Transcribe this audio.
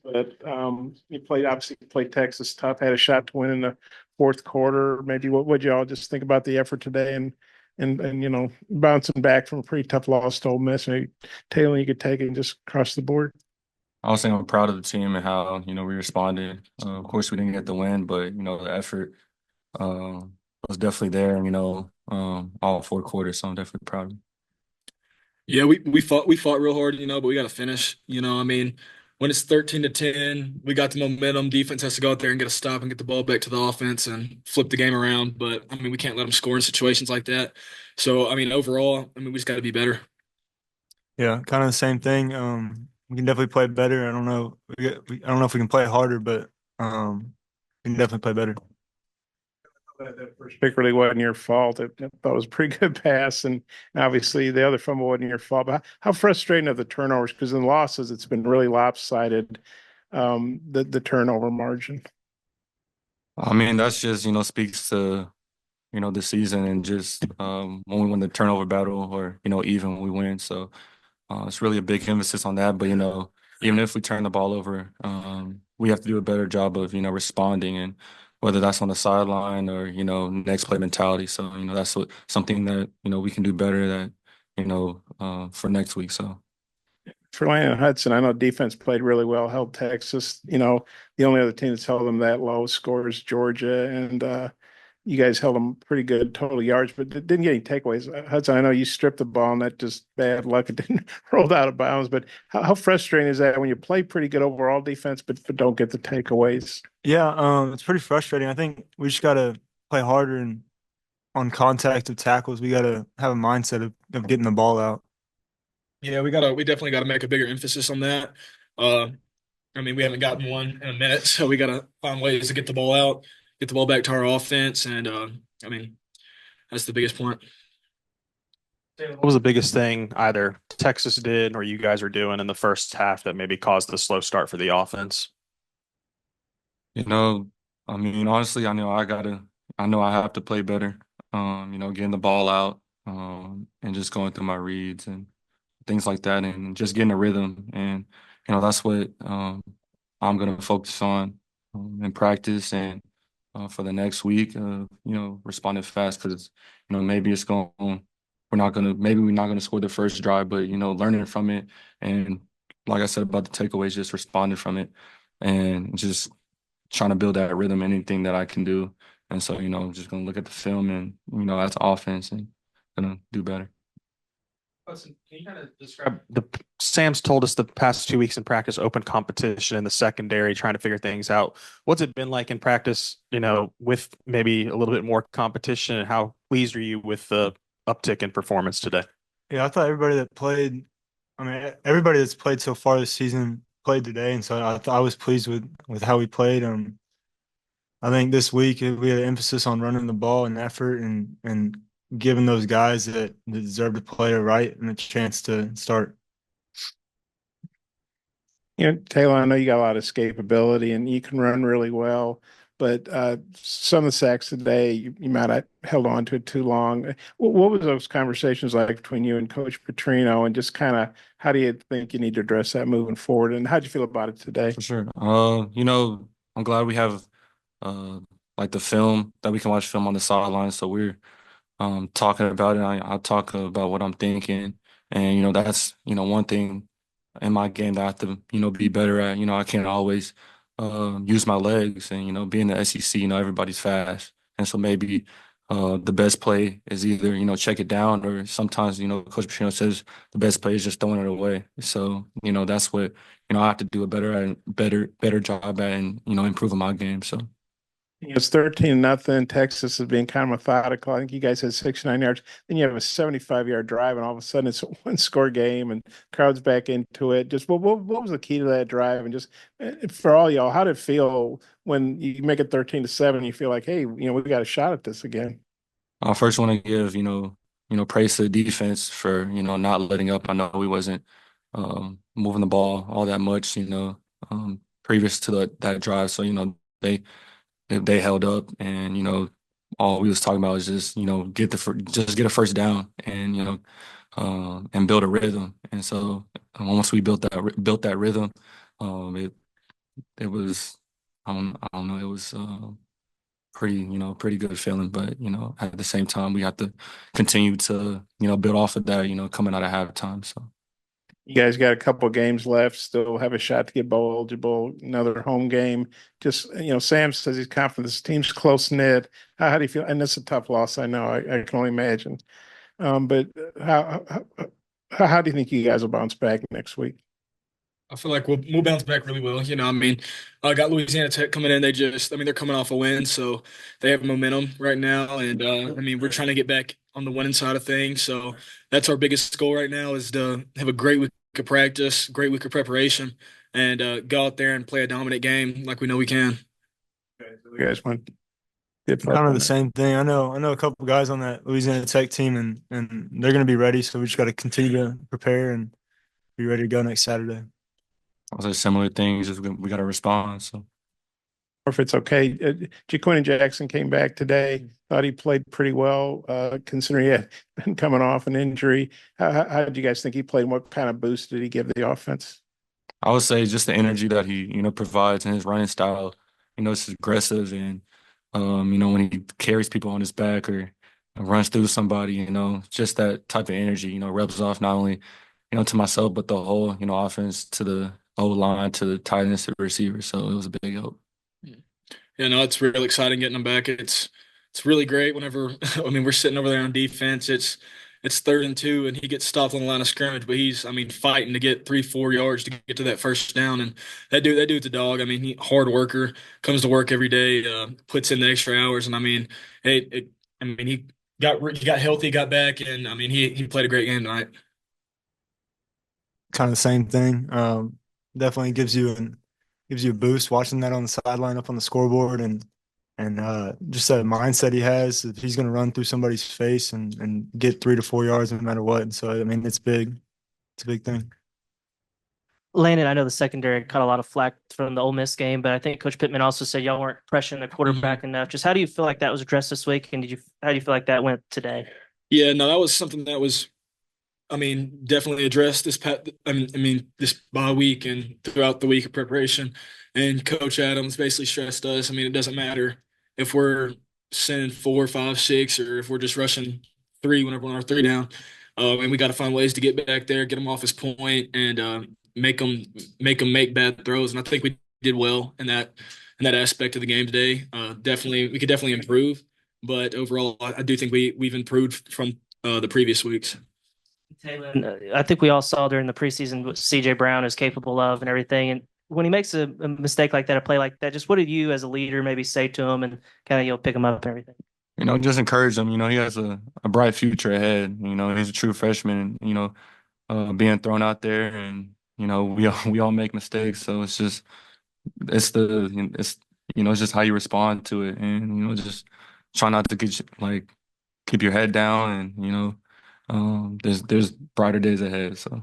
But you played obviously played Texas tough, had a shot to win in the fourth quarter. Maybe what would y'all just think about the effort today and bouncing back from a pretty tough loss to Ole Miss? Maybe Taylen, you could take it and just cross the board. I was saying I'm proud of the team and how, we responded. Of course, we didn't get the win, but, the effort was definitely there, all 4 quarters. So I'm definitely proud of it. Yeah, we fought real hard, but we got to finish. I mean, when it's 13-10, we got the momentum. Defense has to go out there and get a stop and get the ball back to the offense and flip the game around. But I mean, we can't let them score in situations like that. So I mean, overall, I mean, we just got to be better. Yeah, kind of the same thing. We can definitely play better. I don't know. I don't know if we can play harder, but we can definitely play better. That first pick really wasn't your fault. I thought it was a pretty good pass, and obviously the other fumble wasn't your fault. But how frustrating are the turnovers? Because in losses, it's been really lopsided. The turnover margin. I mean, that's just, speaks to, the season and just when we win the turnover battle or, even when we win. So it's really a big emphasis on that. But, even if we turn the ball over, we have to do a better job of, responding and whether that's on the sideline or, next play mentality. So, that's something that, we can do better that, for next week. So. For Landon and Hudson, I know defense played really well, held Texas. The only other team that's held them that low scores Georgia, and you guys held them pretty good total yards, but didn't get any takeaways. Hudson, I know you stripped the ball, and that just bad luck. It didn't roll out of bounds. But how frustrating is that when you play pretty good overall defense, but don't get the takeaways? Yeah, it's pretty frustrating. I think we just gotta play harder and on contact of tackles. We gotta have a mindset of getting the ball out. Yeah, we definitely gotta make a bigger emphasis on that. Uh, I mean, we haven't gotten one in a minute, so we gotta find ways to get the ball out, get the ball back to our offense, and I mean, that's the biggest point. What was the biggest thing either Texas did or you guys are doing in the first half that maybe caused the slow start for the offense? You know, I mean, honestly, I know I have to play better. Getting the ball out, and just going through my reads and things like that, and just getting a rhythm. And that's what I'm gonna focus on in practice and for the next week. Responding fast because maybe it's going. We're not gonna score the first drive, but learning from it and like I said about the takeaways, just responding from it and just trying to build that rhythm, anything that I can do. And so, just gonna look at the film and, that's offense and gonna do better. Listen, can you kind of describe Sam's told us the past 2 weeks in practice, open competition in the secondary, trying to figure things out. What's it been like in practice, with maybe a little bit more competition, and how pleased are you with the uptick in performance today? Yeah, I thought I mean, everybody that's played so far this season played today, and so I was pleased with how we played. I think this week we had an emphasis on running the ball and effort and giving those guys that deserve to play a right and a chance to start. Taylor, I know you got a lot of escapability and you can run really well, but some of the sacks today, you might have held on to it too long. What was those conversations like between you and Coach Petrino, and just kind of how do you think you need to address that moving forward? And how'd you feel about it today? For sure. I'm glad we have uh like the film that we can watch film on the sideline. So we're talking about it. I talk about what I'm thinking. And, that's, one thing in my game that I have to, be better at. I can't always use my legs and, being the SEC, everybody's fast. And so maybe the best play is either, check it down or sometimes, Coach Pacino says the best play is just throwing it away. So, that's what, I have to do a better job at and, improving my game. So It's 13-0. Texas is being kind of methodical. I think you guys had 69 yards. Then you have a 75-yard drive, and all of a sudden it's a one-score game, and crowd's back into it. Just what was the key to that drive? And just for all y'all, how did it feel when you make it 13-7? You feel like, hey, we got a shot at this again. I first want to give, praise to the defense for, not letting up. I know we wasn't moving the ball all that much, previous to that drive. So, they held up and, all we was talking about was just, just get a first down and, and build a rhythm. And so once we built that rhythm, It was I don't know, it was pretty, pretty good feeling. But, at the same time, we have to continue to, build off of that, coming out of halftime. So You guys got a couple of games left, still have a shot to get bowl eligible, another home game. Just, Sam says he's confident this team's close knit. How do you feel? And it's a tough loss, I know. I can only imagine. But how do you think you guys will bounce back next week? I feel like we'll bounce back really well. I mean, I got Louisiana Tech coming in. I mean, they're coming off a win, so they have momentum right now. And I mean, we're trying to get back on the winning side of things. So that's our biggest goal right now is to have a great week of practice, great week of preparation, and go out there and play a dominant game like we know we can. You guys want good Kind of the same thing. I know a couple guys on that Louisiana Tech team, and they're going to be ready. So we just got to continue to prepare and be ready to go next Saturday. also similar things, just we got to respond. So Or if it's okay. Jaquin Jackson came back today. Thought he played pretty well, considering he had been coming off an injury. How did you guys think he played? What kind of boost did he give the offense? I would say just the energy that he, provides in his running style, it's aggressive and, when he carries people on his back or runs through somebody, just that type of energy, rubs off not only, to myself, but the whole, offense to the O line, to the tight ends, to the receivers. So it was a big help. Yeah, no, it's really exciting getting them back. It's really great whenever I mean we're sitting over there on defense. It's 3rd and 2, and he gets stopped on the line of scrimmage, but he's I mean fighting to get 3-4 yards to get to that first down. And that dude's a dog. I mean, he hard worker, comes to work every day, puts in the extra hours, and I mean, I mean he got healthy, got back, and I mean he played a great game tonight. Kind of the same thing. Definitely gives you a boost watching that on the sideline up on the scoreboard, and just that mindset he has if he's going to run through somebody's face and get 3 to 4 yards no matter what. And so I mean it's big. It's a big thing. Landon, I know the secondary caught a lot of flack from the Ole Miss game, but I think Coach Pittman also said y'all weren't pressuring the quarterback enough. Just how do you feel like that was addressed this week, and how do you feel like that went today? Yeah, no, that was something that was I mean, definitely addressed I mean, this bye week and throughout the week of preparation. And Coach Adams basically stressed us. I mean, it doesn't matter if we're sending 4, 5, 6, or if we're just rushing 3 whenever we're on our 3 down. And we got to find ways to get back there, get them off his point, and make them make bad throws. And I think we did well in that aspect of the game today. We could definitely improve, but overall, I do think we've improved from the previous weeks. Taylen, I think we all saw during the preseason what CJ Brown is capable of and everything. And when he makes a mistake like that, a play like that, just what did you as a leader maybe say to him and kind of pick him up and everything? Just encourage him. He has a bright future ahead. He's a true freshman, being thrown out there, and, we all make mistakes. So it's just how you respond to it, and, just try not to keep your head down, and, there's brighter days ahead. So.